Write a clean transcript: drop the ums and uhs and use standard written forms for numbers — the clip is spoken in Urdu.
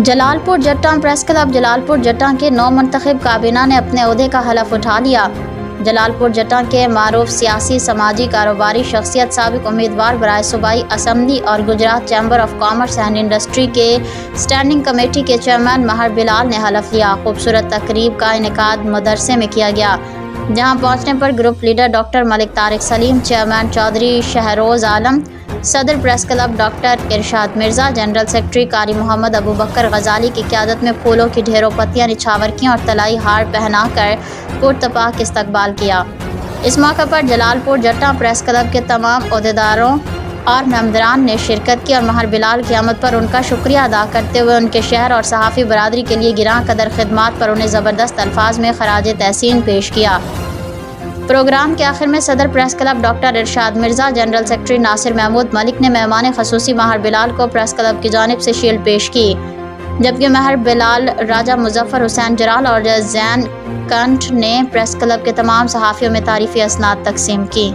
جلال پور جٹاں پریس کلب جلال پور جٹاں کے نو منتخب کابینہ نے اپنے عہدے کا حلف اٹھا لیا۔ جلال پور جٹاں کے معروف سیاسی، سماجی، کاروباری شخصیت، سابق امیدوار برائے صوبائی اسمبلی اور Gujarat chamber of commerce and industry کے اسٹینڈنگ کمیٹی کے چیئرمین مہر بلال نے حلف لیا۔ خوبصورت تقریب کا انعقاد مدرسے میں کیا گیا، جہاں پہنچنے پر گروپ لیڈر ڈاکٹر ملک طارق سلیم، چیئرمین چودھری شہروز عالم، صدر پریس کلب ڈاکٹر ارشاد مرزا، جنرل سیکرٹری قاری محمد ابو بکر غزالی کی قیادت میں پھولوں کی ڈھیروں پتیاں نچھاور کیں اور طلائی ہار پہنا کر پرتپاک استقبال کیا۔ اس موقع پر جلال پور جٹاں پریس کلب کے تمام عہدیداروں اور ممبران نے شرکت کی اور مہر بلال کی آمد پر ان کا شکریہ ادا کرتے ہوئے ان کے شہر اور صحافی برادری کے لیے گراں قدر خدمات پر انہیں زبردست الفاظ میں خراج تحسین پیش کیا۔ پروگرام کے آخر میں صدر پریس کلب ڈاکٹر ارشاد مرزا، جنرل سیکرٹری ناصر محمود ملک نے مہمان خصوصی مہر بلال کو پریس کلب کی جانب سے شیلڈ پیش کی، جبکہ مہر بلال، راجہ مظفر حسین جرال اور زین کنٹھ نے پریس کلب کے تمام صحافیوں میں تعریفی اسناد تقسیم کی۔